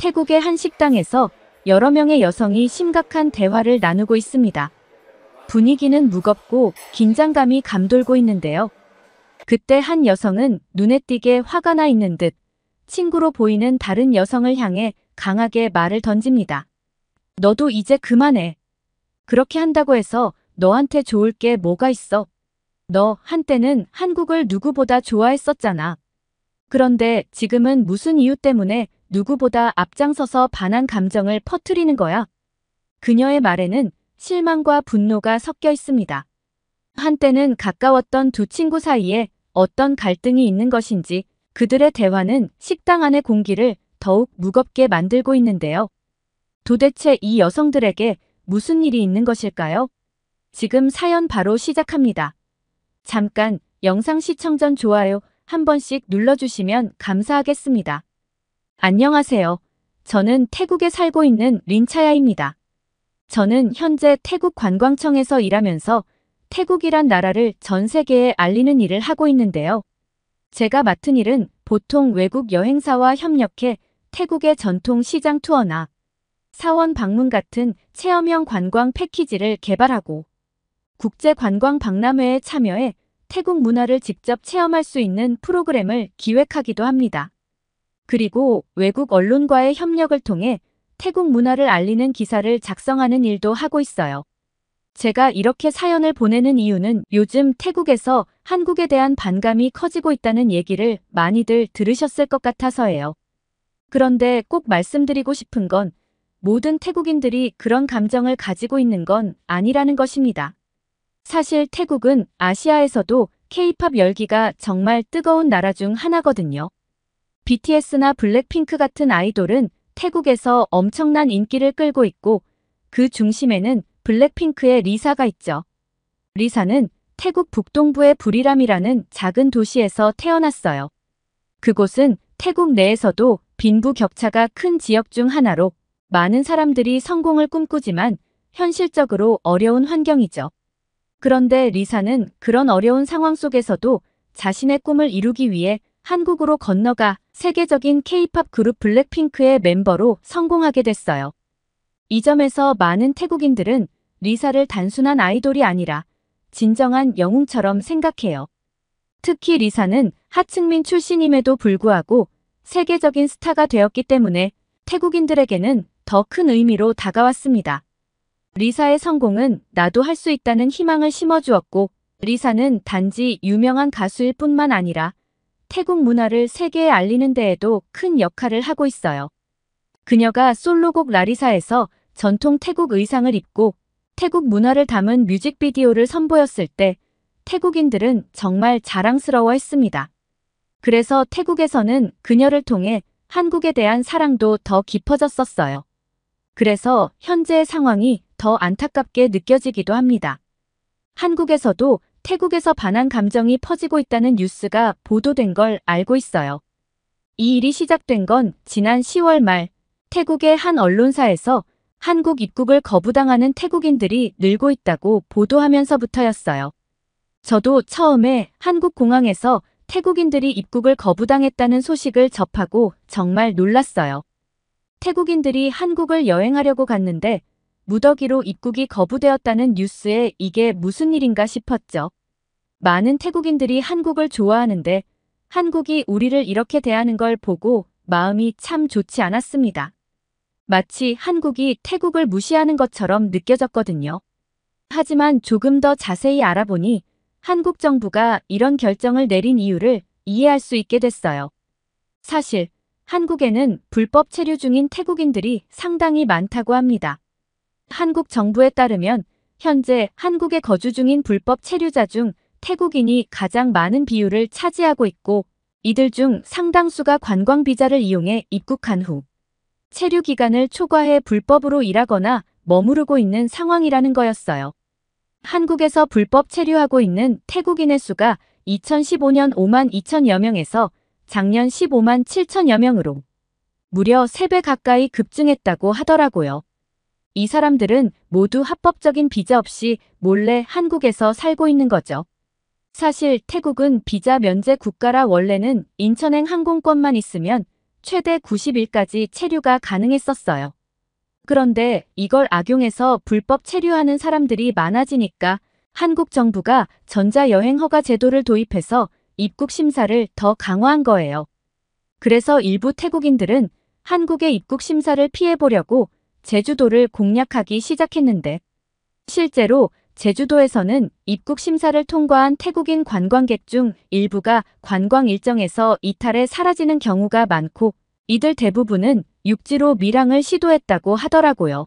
태국의 한 식당에서 여러 명의 여성이 심각한 대화를 나누고 있습니다. 분위기는 무겁고 긴장감이 감돌고 있는데요. 그때 한 여성은 눈에 띄게 화가 나 있는 듯 친구로 보이는 다른 여성을 향해 강하게 말을 던집니다. 너도 이제 그만해. 그렇게 한다고 해서 너한테 좋을 게 뭐가 있어? 너 한때는 한국을 누구보다 좋아했었잖아. 그런데 지금은 무슨 이유 때문에 누구보다 앞장서서 반한 감정을 퍼뜨리는 거야? 그녀의 말에는 실망과 분노가 섞여 있습니다. 한때는 가까웠던 두 친구 사이에 어떤 갈등이 있는 것인지 그들의 대화는 식당 안의 공기를 더욱 무겁게 만들고 있는데요. 도대체 이 여성들에게 무슨 일이 있는 것일까요? 지금 사연 바로 시작합니다. 잠깐 영상 시청 전 좋아요 한 번씩 눌러주시면 감사하겠습니다. 안녕하세요. 저는 태국에 살고 있는 린차야입니다. 저는 현재 태국 관광청에서 일하면서 태국이란 나라를 전 세계에 알리는 일을 하고 있는데요. 제가 맡은 일은 보통 외국 여행사와 협력해 태국의 전통 시장 투어나 사원 방문 같은 체험형 관광 패키지를 개발하고 국제 관광 박람회에 참여해 태국 문화를 직접 체험할 수 있는 프로그램을 기획하기도 합니다. 그리고 외국 언론과의 협력을 통해 태국 문화를 알리는 기사를 작성하는 일도 하고 있어요. 제가 이렇게 사연을 보내는 이유는 요즘 태국에서 한국에 대한 반감이 커지고 있다는 얘기를 많이들 들으셨을 것 같아서예요. 그런데 꼭 말씀드리고 싶은 건 모든 태국인들이 그런 감정을 가지고 있는 건 아니라는 것입니다. 사실 태국은 아시아에서도 K-팝 열기가 정말 뜨거운 나라 중 하나거든요. BTS나 블랙핑크 같은 아이돌은 태국에서 엄청난 인기를 끌고 있고 그 중심에는 블랙핑크의 리사가 있죠. 리사는 태국 북동부의 부리람이라는 작은 도시에서 태어났어요. 그곳은 태국 내에서도 빈부격차가 큰 지역 중 하나로 많은 사람들이 성공을 꿈꾸지만 현실적으로 어려운 환경이죠. 그런데 리사는 그런 어려운 상황 속에서도 자신의 꿈을 이루기 위해 한국으로 건너가 세계적인 K-팝 그룹 블랙핑크의 멤버로 성공하게 됐어요. 이 점에서 많은 태국인들은 리사를 단순한 아이돌이 아니라 진정한 영웅처럼 생각해요. 특히 리사는 하층민 출신임에도 불구하고 세계적인 스타가 되었기 때문에 태국인들에게는 더 큰 의미로 다가왔습니다. 리사의 성공은 나도 할 수 있다는 희망을 심어주었고 리사는 단지 유명한 가수일 뿐만 아니라 태국 문화를 세계에 알리는 데에도 큰 역할을 하고 있어요. 그녀가 솔로곡 라리사에서 전통 태국 의상을 입고 태국 문화를 담은 뮤직비디오를 선보였을 때 태국인들은 정말 자랑스러워했습니다. 그래서 태국에서는 그녀를 통해 한국에 대한 사랑도 더 깊어졌었어요. 그래서 현재의 상황이 더 안타깝게 느껴지기도 합니다. 한국에서도 태국에서 반한 감정이 퍼지고 있다는 뉴스가 보도된 걸 알고 있어요. 이 일이 시작된 건 지난 10월 말 태국의 한 언론사에서 한국 입국을 거부당하는 태국인들이 늘고 있다고 보도하면서부터였어요. 저도 처음에 한국 공항에서 태국인들이 입국을 거부당했다는 소식을 접하고 정말 놀랐어요. 태국인들이 한국을 여행하려고 갔는데 무더기로 입국이 거부되었다는 뉴스에 이게 무슨 일인가 싶었죠. 많은 태국인들이 한국을 좋아하는데 한국이 우리를 이렇게 대하는 걸 보고 마음이 참 좋지 않았습니다. 마치 한국이 태국을 무시하는 것처럼 느껴졌거든요. 하지만 조금 더 자세히 알아보니 한국 정부가 이런 결정을 내린 이유를 이해할 수 있게 됐어요. 사실 한국에는 불법 체류 중인 태국인들이 상당히 많다고 합니다. 한국 정부에 따르면 현재 한국에 거주 중인 불법 체류자 중 태국인이 가장 많은 비율을 차지하고 있고 이들 중 상당수가 관광 비자를 이용해 입국한 후 체류 기간을 초과해 불법으로 일하거나 머무르고 있는 상황이라는 거였어요. 한국에서 불법 체류하고 있는 태국인의 수가 2015년 5만 2천여 명에서 작년 15만 7천여 명으로 무려 3배 가까이 급증했다고 하더라고요. 이 사람들은 모두 합법적인 비자 없이 몰래 한국에서 살고 있는 거죠. 사실 태국은 비자 면제 국가라 원래는 인천행 항공권만 있으면 최대 90일까지 체류가 가능했었어요. 그런데 이걸 악용해서 불법 체류하는 사람들이 많아지니까 한국 정부가 전자여행 허가 제도를 도입해서 입국 심사를 더 강화한 거예요. 그래서 일부 태국인들은 한국의 입국 심사를 피해보려고 제주도를 공략하기 시작했는데 실제로 제주도에서는 입국 심사를 통과한 태국인 관광객 중 일부가 관광 일정에서 이탈해 사라지는 경우가 많고 이들 대부분은 육지로 밀항을 시도했다고 하더라고요.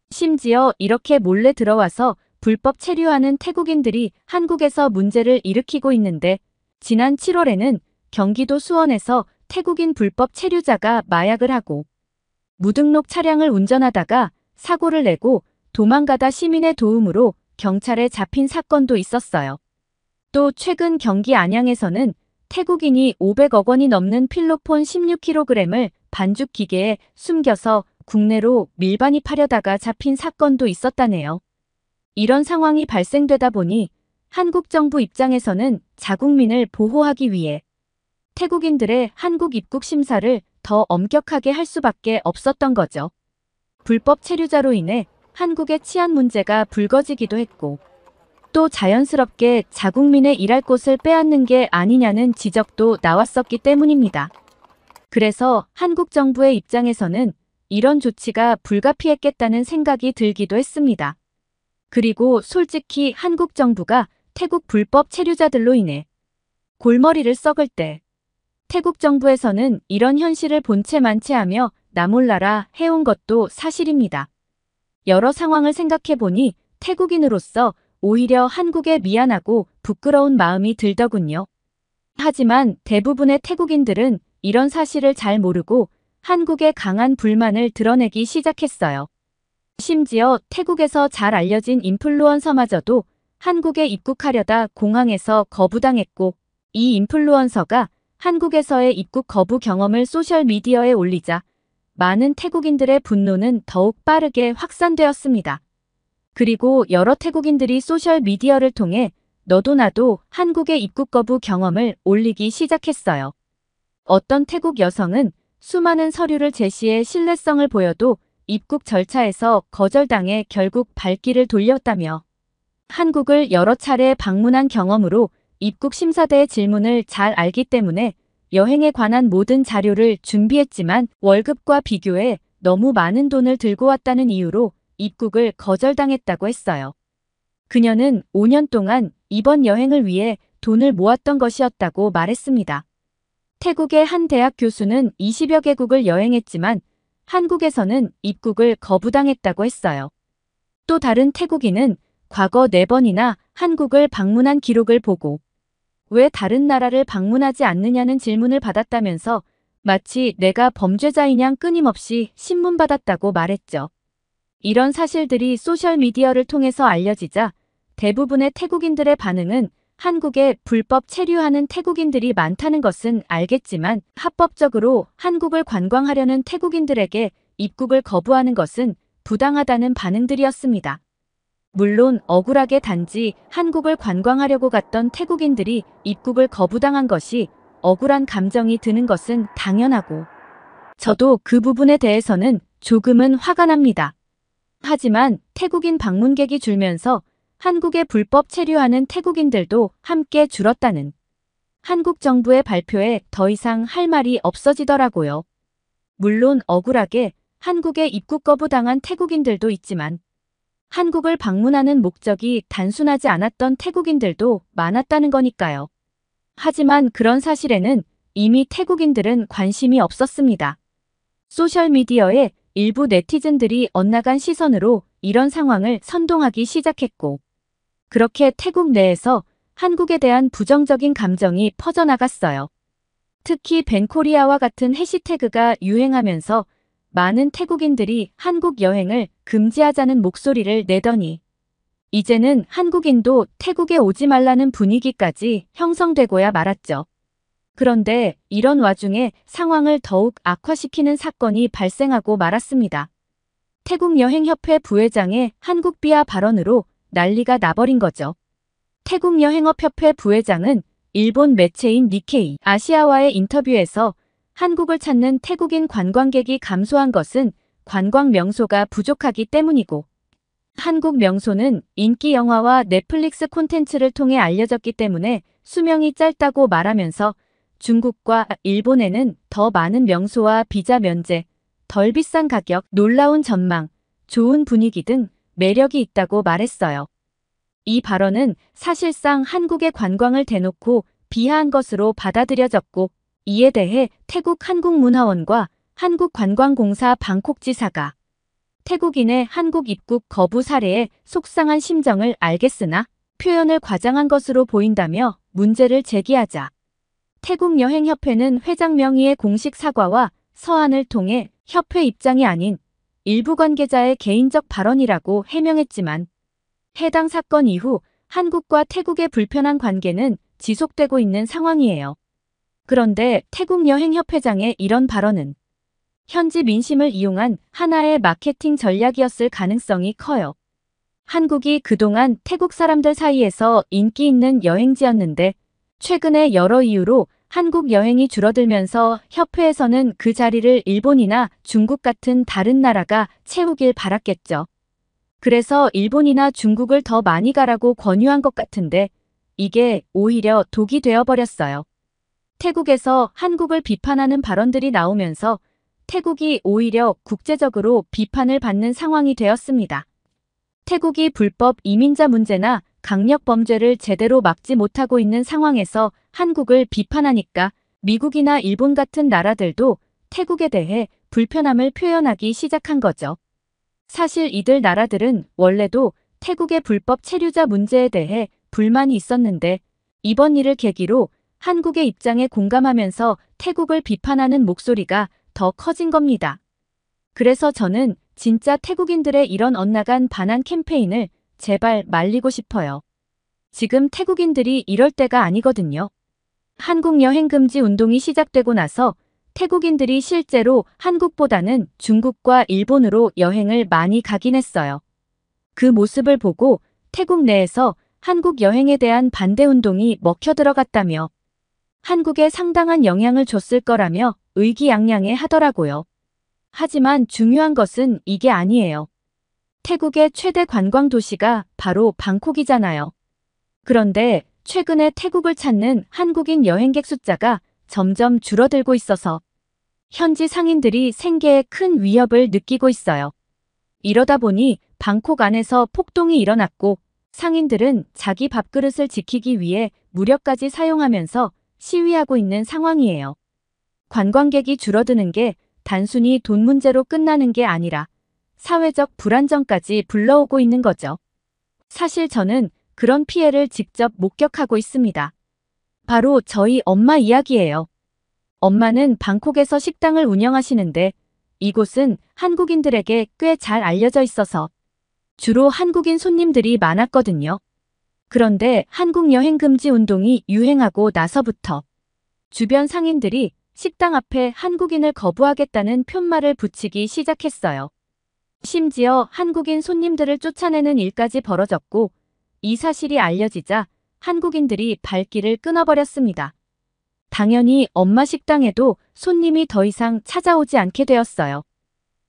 심지어 이렇게 몰래 들어와서 불법 체류하는 태국인들이 한국에서 문제를 일으키고 있는데 지난 7월에는 경기도 수원에서 태국인 불법 체류자가 마약을 하고 무등록 차량을 운전하다가 사고를 내고 도망가다 시민의 도움으로 경찰에 잡힌 사건도 있었어요. 또 최근 경기 안양에서는 태국인이 500억 원이 넘는 필로폰 16kg을 반죽 기계에 숨겨서 국내로 밀반입하려다가 잡힌 사건도 있었다네요. 이런 상황이 발생되다 보니 한국 정부 입장에서는 자국민을 보호하기 위해 태국인들의 한국 입국 심사를 더 엄격하게 할 수밖에 없었던 거죠. 불법 체류자로 인해 한국의 치안 문제가 불거지기도 했고 또 자연스럽게 자국민의 일할 곳을 빼앗는 게 아니냐는 지적도 나왔었기 때문입니다. 그래서 한국 정부의 입장에서는 이런 조치가 불가피했겠다는 생각이 들기도 했습니다. 그리고 솔직히 한국 정부가 태국 불법 체류자들로 인해 골머리를 썩을 때 태국 정부에서는 이런 현실을 본체 만체하며 나 몰라라 해온 것도 사실입니다. 여러 상황을 생각해보니 태국인으로서 오히려 한국에 미안하고 부끄러운 마음이 들더군요. 하지만 대부분의 태국인들은 이런 사실을 잘 모르고 한국에 강한 불만을 드러내기 시작했어요. 심지어 태국에서 잘 알려진 인플루언서마저도 한국에 입국하려다 공항에서 거부당했고 이 인플루언서가 한국에서의 입국 거부 경험을 소셜미디어에 올리자 많은 태국인들의 분노는 더욱 빠르게 확산되었습니다. 그리고 여러 태국인들이 소셜미디어를 통해 너도 나도 한국의 입국 거부 경험을 올리기 시작했어요. 어떤 태국 여성은 수많은 서류를 제시해 신뢰성을 보여도 입국 절차에서 거절당해 결국 발길을 돌렸다며 한국을 여러 차례 방문한 경험으로 입국 심사대의 질문을 잘 알기 때문에 여행에 관한 모든 자료를 준비했지만 월급과 비교해 너무 많은 돈을 들고 왔다는 이유로 입국을 거절당했다고 했어요. 그녀는 5년 동안 이번 여행을 위해 돈을 모았던 것이었다고 말했습니다. 태국의 한 대학 교수는 20여 개국을 여행했지만 한국에서는 입국을 거부당했다고 했어요. 또 다른 태국인은 과거 4번이나 한국을 방문한 기록을 보고 왜 다른 나라를 방문하지 않느냐는 질문을 받았다면서 마치 내가 범죄자이냐 끊임없이 신문받았다고 말했죠. 이런 사실들이 소셜미디어를 통해서 알려지자 대부분의 태국인들의 반응은 한국에 불법 체류하는 태국인들이 많다는 것은 알겠지만 합법적으로 한국을 관광하려는 태국인들에게 입국을 거부하는 것은 부당하다는 반응들이었습니다. 물론 억울하게 단지 한국을 관광하려고 갔던 태국인들이 입국을 거부당한 것이 억울한 감정이 드는 것은 당연하고 저도 그 부분에 대해서는 조금은 화가 납니다. 하지만 태국인 방문객이 줄면서 한국에 불법 체류하는 태국인들도 함께 줄었다는 한국 정부의 발표에 더 이상 할 말이 없어지더라고요. 물론 억울하게 한국에 입국 거부당한 태국인들도 있지만 한국을 방문하는 목적이 단순하지 않았던 태국인들도 많았다는 거니까요. 하지만 그런 사실에는 이미 태국인들은 관심이 없었습니다. 소셜미디어에 일부 네티즌들이 엇나간 시선으로 이런 상황을 선동하기 시작했고 그렇게 태국 내에서 한국에 대한 부정적인 감정이 퍼져나갔어요. 특히 벤코리아와 같은 해시태그가 유행하면서 많은 태국인들이 한국 여행을 금지하자는 목소리를 내더니 이제는 한국인도 태국에 오지 말라는 분위기까지 형성되고야 말았죠. 그런데 이런 와중에 상황을 더욱 악화시키는 사건이 발생하고 말았습니다. 태국여행협회 부회장의 한국 비하 발언으로 난리가 나버린 거죠. 태국여행업협회 부회장은 일본 매체인 니케이 아시아와의 인터뷰에서 한국을 찾는 태국인 관광객이 감소한 것은 관광 명소가 부족하기 때문이고, 한국 명소는 인기 영화와 넷플릭스 콘텐츠를 통해 알려졌기 때문에 수명이 짧다고 말하면서 중국과 일본에는 더 많은 명소와 비자 면제, 덜 비싼 가격, 놀라운 전망, 좋은 분위기 등 매력이 있다고 말했어요. 이 발언은 사실상 한국의 관광을 대놓고 비하한 것으로 받아들여졌고, 이에 대해 태국 한국문화원과 한국관광공사 방콕지사가 태국인의 한국 입국 거부 사례에 속상한 심정을 알겠으나 표현을 과장한 것으로 보인다며 문제를 제기하자 태국여행협회는 회장 명의의 공식 사과와 서한을 통해 협회 입장이 아닌 일부 관계자의 개인적 발언이라고 해명했지만, 해당 사건 이후 한국과 태국의 불편한 관계는 지속되고 있는 상황이에요. 그런데 태국여행협회장의 이런 발언은 현지 민심을 이용한 하나의 마케팅 전략이었을 가능성이 커요. 한국이 그동안 태국 사람들 사이에서 인기 있는 여행지였는데, 최근에 여러 이유로 한국 여행이 줄어들면서 협회에서는 그 자리를 일본이나 중국 같은 다른 나라가 채우길 바랐겠죠. 그래서 일본이나 중국을 더 많이 가라고 권유한 것 같은데, 이게 오히려 독이 되어버렸어요. 태국에서 한국을 비판하는 발언들이 나오면서 태국이 오히려 국제적으로 비판을 받는 상황이 되었습니다. 태국이 불법 이민자 문제나 강력 범죄를 제대로 막지 못하고 있는 상황에서 한국을 비판하니까 미국이나 일본 같은 나라들도 태국에 대해 불편함을 표현하기 시작한 거죠. 사실 이들 나라들은 원래도 태국의 불법 체류자 문제에 대해 불만이 있었는데, 이번 일을 계기로 한국의 입장에 공감하면서 태국을 비판하는 목소리가 더 커진 겁니다. 그래서 저는 진짜 태국인들의 이런 엇나간 반한 캠페인을 제발 말리고 싶어요. 지금 태국인들이 이럴 때가 아니거든요. 한국 여행 금지 운동이 시작되고 나서 태국인들이 실제로 한국보다는 중국과 일본으로 여행을 많이 가긴 했어요. 그 모습을 보고 태국 내에서 한국 여행에 대한 반대 운동이 먹혀 들어갔다며 한국에 상당한 영향을 줬을 거라며 의기양양해 하더라고요. 하지만 중요한 것은 이게 아니에요. 태국의 최대 관광 도시가 바로 방콕이잖아요. 그런데 최근에 태국을 찾는 한국인 여행객 숫자가 점점 줄어들고 있어서 현지 상인들이 생계에 큰 위협을 느끼고 있어요. 이러다 보니 방콕 안에서 폭동이 일어났고, 상인들은 자기 밥그릇을 지키기 위해 무력까지 사용하면서 시위하고 있는 상황이에요. 관광객이 줄어드는 게 단순히 돈 문제로 끝나는 게 아니라 사회적 불안정까지 불러오고 있는 거죠. 사실 저는 그런 피해를 직접 목격하고 있습니다. 바로 저희 엄마 이야기예요. 엄마는 방콕에서 식당을 운영하시는데, 이곳은 한국인들에게 꽤 잘 알려져 있어서 주로 한국인 손님들이 많았거든요. 그런데 한국 여행 금지 운동이 유행하고 나서부터 주변 상인들이 식당 앞에 한국인을 거부하겠다는 푯말을 붙이기 시작했어요. 심지어 한국인 손님들을 쫓아내는 일까지 벌어졌고, 이 사실이 알려지자 한국인들이 발길을 끊어버렸습니다. 당연히 엄마 식당에도 손님이 더 이상 찾아오지 않게 되었어요.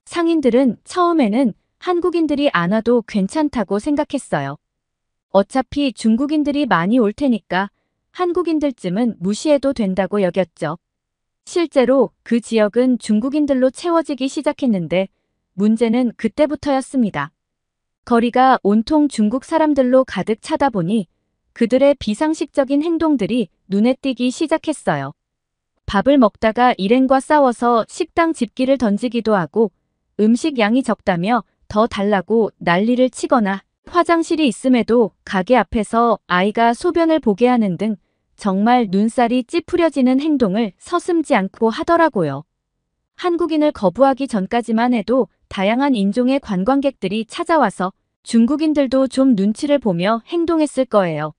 상인들은 처음에는 한국인들이 안 와도 괜찮다고 생각했어요. 어차피 중국인들이 많이 올 테니까 한국인들쯤은 무시해도 된다고 여겼죠. 실제로 그 지역은 중국인들로 채워지기 시작했는데, 문제는 그때부터였습니다. 거리가 온통 중국 사람들로 가득 차다 보니 그들의 비상식적인 행동들이 눈에 띄기 시작했어요. 밥을 먹다가 일행과 싸워서 식당 집기를 던지기도 하고, 음식 양이 적다며 더 달라고 난리를 치거나, 화장실이 있음에도 가게 앞에서 아이가 소변을 보게 하는 등 정말 눈살이 찌푸려지는 행동을 서슴지 않고 하더라고요. 한국인을 거부하기 전까지만 해도 다양한 인종의 관광객들이 찾아와서 중국인들도 좀 눈치를 보며 행동했을 거예요.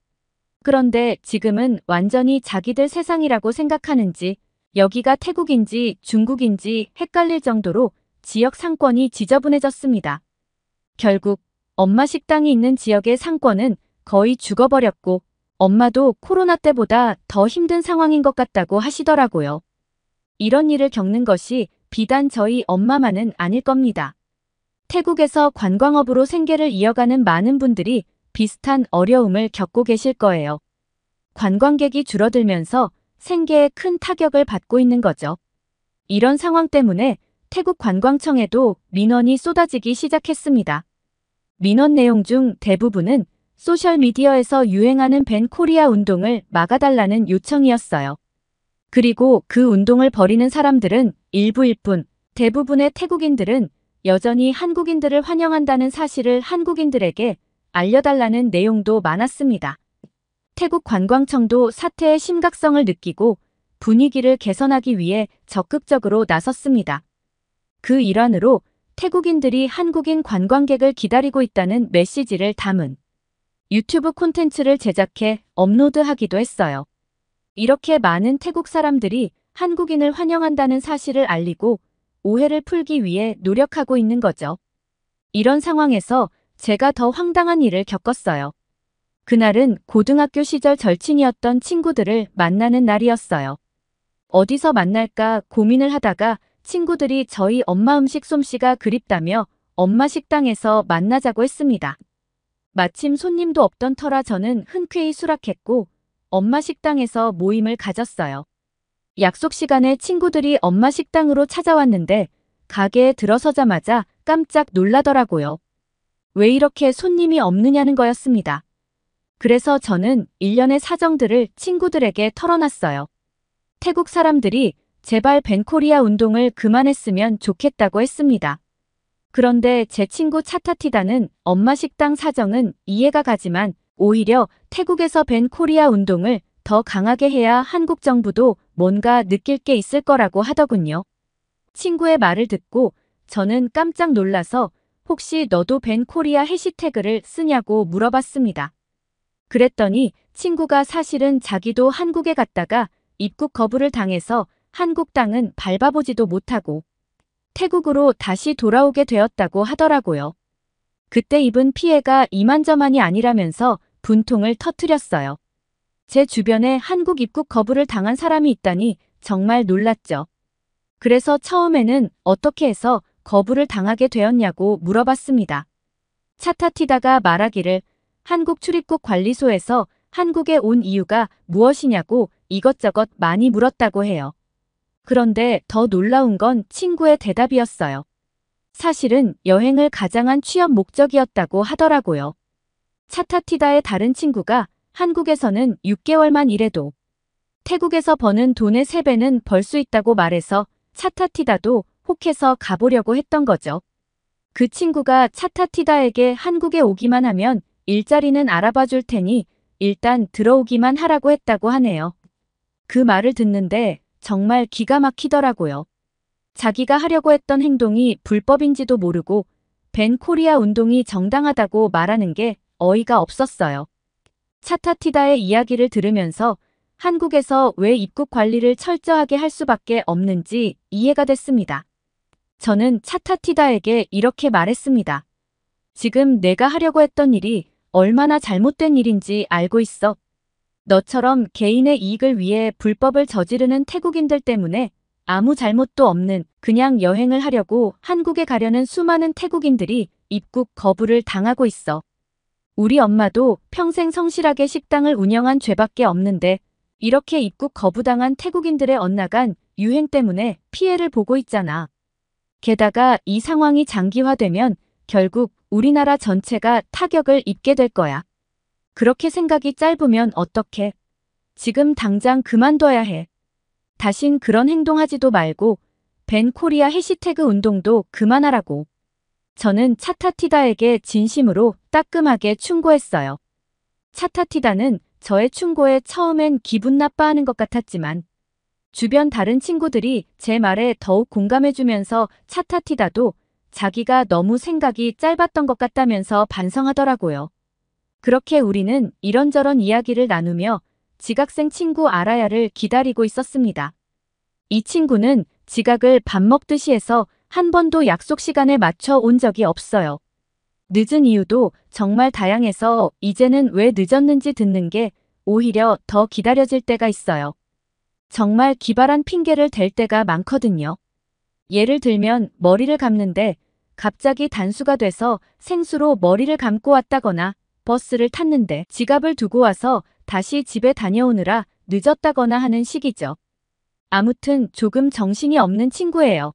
그런데 지금은 완전히 자기들 세상이라고 생각하는지 여기가 태국인지 중국인지 헷갈릴 정도로 지역 상권이 지저분해졌습니다. 결국 엄마 식당이 있는 지역의 상권은 거의 죽어버렸고, 엄마도 코로나 때보다 더 힘든 상황인 것 같다고 하시더라고요. 이런 일을 겪는 것이 비단 저희 엄마만은 아닐 겁니다. 태국에서 관광업으로 생계를 이어가는 많은 분들이 비슷한 어려움을 겪고 계실 거예요. 관광객이 줄어들면서 생계에 큰 타격을 받고 있는 거죠. 이런 상황 때문에 태국 관광청에도 민원이 쏟아지기 시작했습니다. 민원 내용 중 대부분은 소셜미디어에서 유행하는 밴 코리아 운동을 막아달라는 요청이었어요. 그리고 그 운동을 벌이는 사람들은 일부일 뿐, 대부분의 태국인들은 여전히 한국인들을 환영한다는 사실을 한국인들에게 알려달라는 내용도 많았습니다. 태국 관광청도 사태의 심각성을 느끼고 분위기를 개선하기 위해 적극적으로 나섰습니다. 그 일환으로 태국인들이 한국인 관광객을 기다리고 있다는 메시지를 담은 유튜브 콘텐츠를 제작해 업로드하기도 했어요. 이렇게 많은 태국 사람들이 한국인을 환영한다는 사실을 알리고 오해를 풀기 위해 노력하고 있는 거죠. 이런 상황에서 제가 더 황당한 일을 겪었어요. 그날은 고등학교 시절 절친이었던 친구들을 만나는 날이었어요. 어디서 만날까 고민을 하다가 친구들이 저희 엄마 음식 솜씨가 그립다며 엄마 식당에서 만나자고 했습니다. 마침 손님도 없던 터라 저는 흔쾌히 수락했고 엄마 식당에서 모임을 가졌어요. 약속 시간에 친구들이 엄마 식당으로 찾아왔는데 가게에 들어서자마자 깜짝 놀라더라고요. 왜 이렇게 손님이 없느냐는 거였습니다. 그래서 저는 일련의 사정들을 친구들에게 털어놨어요. 태국 사람들이 제발 밴코리아 운동을 그만했으면 좋겠다고 했습니다. 그런데 제 친구 차타티다는 엄마 식당 사정은 이해가 가지만 오히려 태국에서 밴코리아 운동을 더 강하게 해야 한국 정부도 뭔가 느낄 게 있을 거라고 하더군요. 친구의 말을 듣고 저는 깜짝 놀라서 혹시 너도 밴코리아 해시태그를 쓰냐고 물어봤습니다. 그랬더니 친구가 사실은 자기도 한국에 갔다가 입국 거부를 당해서 한국 땅은 밟아보지도 못하고 태국으로 다시 돌아오게 되었다고 하더라고요. 그때 입은 피해가 이만저만이 아니라면서 분통을 터뜨렸어요. 제 주변에 한국 입국 거부를 당한 사람이 있다니 정말 놀랐죠. 그래서 처음에는 어떻게 해서 거부를 당하게 되었냐고 물어봤습니다. 차타티다가 말하기를 한국 출입국 관리소에서 한국에 온 이유가 무엇이냐고 이것저것 많이 물었다고 해요. 그런데 더 놀라운 건 친구의 대답이었어요. 사실은 여행을 가장한 취업 목적이었다고 하더라고요. 차타티다의 다른 친구가 한국에서는 6개월만 일해도 태국에서 버는 돈의 3배는 벌 수 있다고 말해서 차타티다도 혹해서 가보려고 했던 거죠. 그 친구가 차타티다에게 한국에 오기만 하면 일자리는 알아봐 줄 테니 일단 들어오기만 하라고 했다고 하네요. 그 말을 듣는데 정말 기가 막히더라고요. 자기가 하려고 했던 행동이 불법인지도 모르고 밴 코리아 운동이 정당하다고 말하는 게 어이가 없었어요. 차타티다의 이야기를 들으면서 한국에서 왜 입국 관리를 철저하게 할 수밖에 없는지 이해가 됐습니다. 저는 차타티다에게 이렇게 말했습니다. 지금 내가 하려고 했던 일이 얼마나 잘못된 일인지 알고 있어. 너처럼 개인의 이익을 위해 불법을 저지르는 태국인들 때문에 아무 잘못도 없는 그냥 여행을 하려고 한국에 가려는 수많은 태국인들이 입국 거부를 당하고 있어. 우리 엄마도 평생 성실하게 식당을 운영한 죄밖에 없는데 이렇게 입국 거부당한 태국인들의 엇나간 유행 때문에 피해를 보고 있잖아. 게다가 이 상황이 장기화되면 결국 우리나라 전체가 타격을 입게 될 거야. 그렇게 생각이 짧으면 어떡해? 지금 당장 그만둬야 해. 다신 그런 행동하지도 말고 밴 코리아 해시태그 운동도 그만하라고. 저는 차타티다에게 진심으로 따끔하게 충고했어요. 차타티다는 저의 충고에 처음엔 기분 나빠하는 것 같았지만 주변 다른 친구들이 제 말에 더욱 공감해주면서 차타티다도 자기가 너무 생각이 짧았던 것 같다면서 반성하더라고요. 그렇게 우리는 이런저런 이야기를 나누며 지각생 친구 아라야를 기다리고 있었습니다. 이 친구는 지각을 밥 먹듯이 해서 한 번도 약속 시간에 맞춰 온 적이 없어요. 늦은 이유도 정말 다양해서 이제는 왜 늦었는지 듣는 게 오히려 더 기다려질 때가 있어요. 정말 기발한 핑계를 댈 때가 많거든요. 예를 들면 머리를 감는데 갑자기 단수가 돼서 생수로 머리를 감고 왔다거나 버스를 탔는데 지갑을 두고 와서 다시 집에 다녀오느라 늦었다거나 하는 식이죠. 아무튼 조금 정신이 없는 친구예요.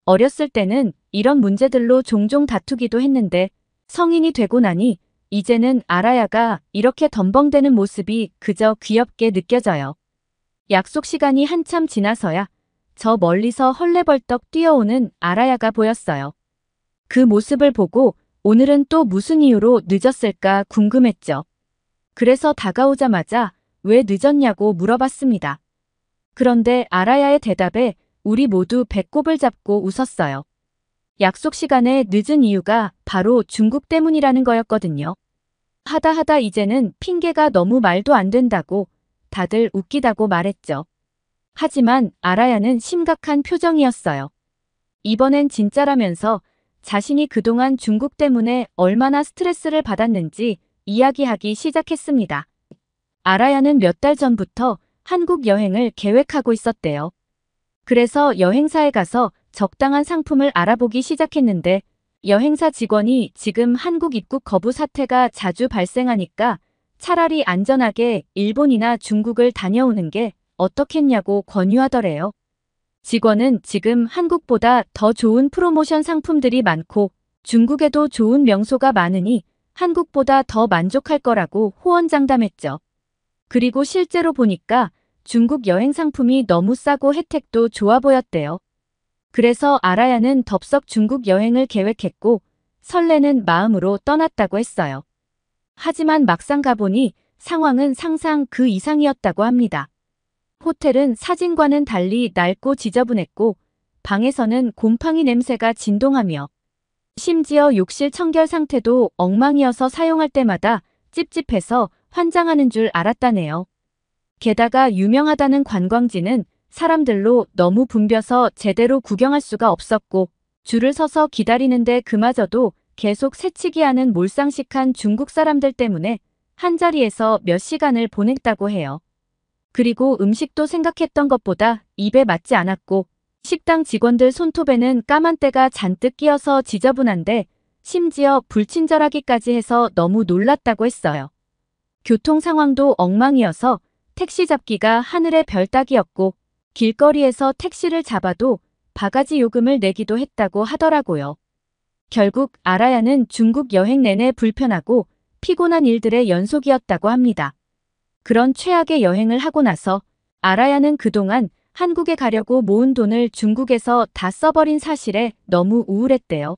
어렸을 때는 이런 문제들로 종종 다투기도 했는데 성인이 되고 나니 이제는 아라야가 이렇게 덤벙대는 모습이 그저 귀엽게 느껴져요. 약속 시간이 한참 지나서야 저 멀리서 헐레벌떡 뛰어오는 아라야가 보였어요. 그 모습을 보고 오늘은 또 무슨 이유로 늦었을까 궁금했죠. 그래서 다가오자마자 왜 늦었냐고 물어봤습니다. 그런데 아라야의 대답에 우리 모두 배꼽을 잡고 웃었어요. 약속 시간에 늦은 이유가 바로 중국 때문이라는 거였거든요. 하다 이제는 핑계가 너무 말도 안 된다고 다들 웃기다고 말했죠. 하지만 아라야는 심각한 표정이었어요. 이번엔 진짜라면서 자신이 그동안 중국 때문에 얼마나 스트레스를 받았는지 이야기하기 시작했습니다. 아라야는 몇 달 전부터 한국 여행을 계획하고 있었대요. 그래서 여행사에 가서 적당한 상품을 알아보기 시작했는데 여행사 직원이 지금 한국 입국 거부 사태가 자주 발생하니까 차라리 안전하게 일본이나 중국을 다녀오는 게 어떻겠냐고 권유하더래요. 직원은 지금 한국보다 더 좋은 프로모션 상품들이 많고 중국에도 좋은 명소가 많으니 한국보다 더 만족할 거라고 호언장담했죠. 그리고 실제로 보니까 중국 여행 상품이 너무 싸고 혜택도 좋아 보였대요. 그래서 아라야는 덥석 중국 여행을 계획했고 설레는 마음으로 떠났다고 했어요. 하지만 막상 가보니 상황은 상상 그 이상이었다고 합니다. 호텔은 사진과는 달리 낡고 지저분했고 방에서는 곰팡이 냄새가 진동하며 심지어 욕실 청결 상태도 엉망이어서 사용할 때마다 찝찝해서 환장하는 줄 알았다네요. 게다가 유명하다는 관광지는 사람들로 너무 붐벼서 제대로 구경할 수가 없었고 줄을 서서 기다리는데 그마저도 계속 새치기 하는 몰상식한 중국 사람들 때문에 한자리에서 몇 시간을 보냈다고 해요. 그리고 음식도 생각했던 것보다 입에 맞지 않았고 식당 직원들 손톱에는 까만 때가 잔뜩 끼어서 지저분한데 심지어 불친절하기까지 해서 너무 놀랐다고 했어요. 교통 상황도 엉망이어서 택시 잡기가 하늘의 별 따기였고 길거리에서 택시를 잡아도 바가지 요금을 내기도 했다고 하더라고요. 결국 아라야는 중국 여행 내내 불편하고 피곤한 일들의 연속이었다고 합니다. 그런 최악의 여행을 하고 나서 아라야는 그동안 한국에 가려고 모은 돈을 중국에서 다 써버린 사실에 너무 우울했대요.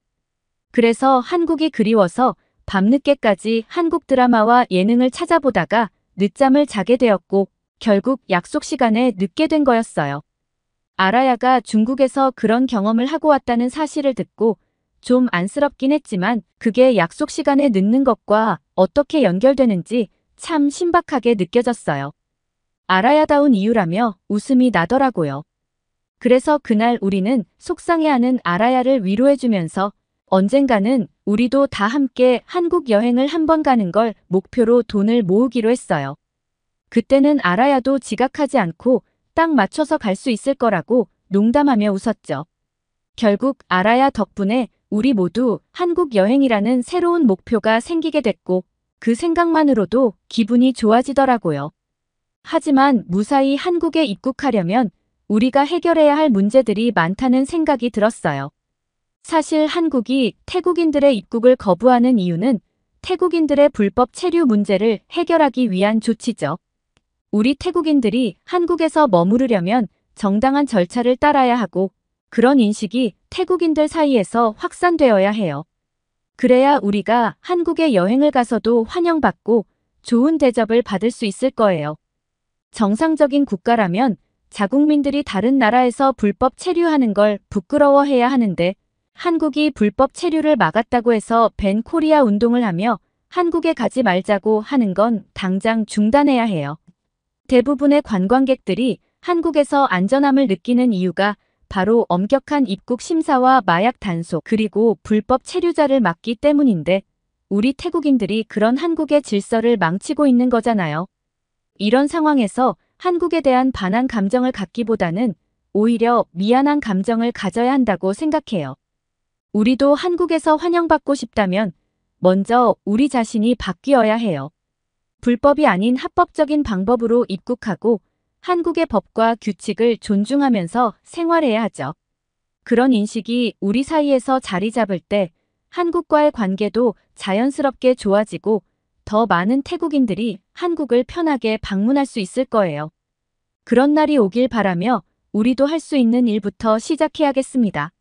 그래서 한국이 그리워서 밤늦게까지 한국 드라마와 예능을 찾아보다가 늦잠을 자게 되었고 결국 약속 시간에 늦게 된 거였어요. 아라야가 중국에서 그런 경험을 하고 왔다는 사실을 듣고 좀 안쓰럽긴 했지만 그게 약속 시간에 늦는 것과 어떻게 연결되는지 참 신박하게 느껴졌어요. 아라야다운 이유라며 웃음이 나더라고요. 그래서 그날 우리는 속상해하는 아라야를 위로해주면서 언젠가는 우리도 다 함께 한국 여행을 한번 가는 걸 목표로 돈을 모으기로 했어요. 그때는 아라야도 지각하지 않고 딱 맞춰서 갈 수 있을 거라고 농담하며 웃었죠. 결국 아라야 덕분에 우리 모두 한국 여행이라는 새로운 목표가 생기게 됐고 그 생각만으로도 기분이 좋아지더라고요. 하지만 무사히 한국에 입국하려면 우리가 해결해야 할 문제들이 많다는 생각이 들었어요. 사실 한국이 태국인들의 입국을 거부하는 이유는 태국인들의 불법 체류 문제를 해결하기 위한 조치죠. 우리 태국인들이 한국에서 머무르려면 정당한 절차를 따라야 하고 그런 인식이 태국인들 사이에서 확산되어야 해요. 그래야 우리가 한국에 여행을 가서도 환영받고 좋은 대접을 받을 수 있을 거예요. 정상적인 국가라면 자국민들이 다른 나라에서 불법 체류하는 걸 부끄러워해야 하는데 한국이 불법 체류를 막았다고 해서 밴 코리아 운동을 하며 한국에 가지 말자고 하는 건 당장 중단해야 해요. 대부분의 관광객들이 한국에서 안전함을 느끼는 이유가 바로 엄격한 입국 심사와 마약 단속 그리고 불법 체류자를 막기 때문인데 우리 태국인들이 그런 한국의 질서를 망치고 있는 거잖아요. 이런 상황에서 한국에 대한 반한 감정을 갖기보다는 오히려 미안한 감정을 가져야 한다고 생각해요. 우리도 한국에서 환영받고 싶다면 먼저 우리 자신이 바뀌어야 해요. 불법이 아닌 합법적인 방법으로 입국하고 한국의 법과 규칙을 존중하면서 생활해야 하죠. 그런 인식이 우리 사이에서 자리 잡을 때 한국과의 관계도 자연스럽게 좋아지고 더 많은 태국인들이 한국을 편하게 방문할 수 있을 거예요. 그런 날이 오길 바라며 우리도 할 수 있는 일부터 시작해야겠습니다.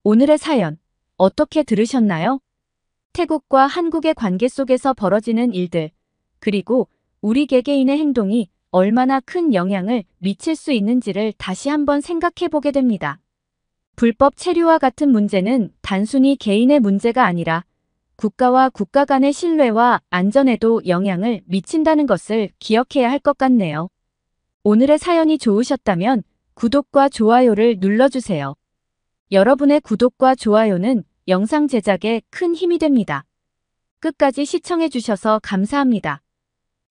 오늘의 사연, 어떻게 들으셨나요? 태국과 한국의 관계 속에서 벌어지는 일들, 그리고 우리 개개인의 행동이 얼마나 큰 영향을 미칠 수 있는지를 다시 한번 생각해 보게 됩니다. 불법 체류와 같은 문제는 단순히 개인의 문제가 아니라 국가와 국가 간의 신뢰와 안전에도 영향을 미친다는 것을 기억해야 할 것 같네요. 오늘의 사연이 좋으셨다면 구독과 좋아요를 눌러주세요. 여러분의 구독과 좋아요는 영상 제작에 큰 힘이 됩니다. 끝까지 시청해주셔서 감사합니다.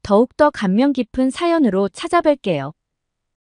더욱더 감명 깊은 사연으로 찾아뵐게요.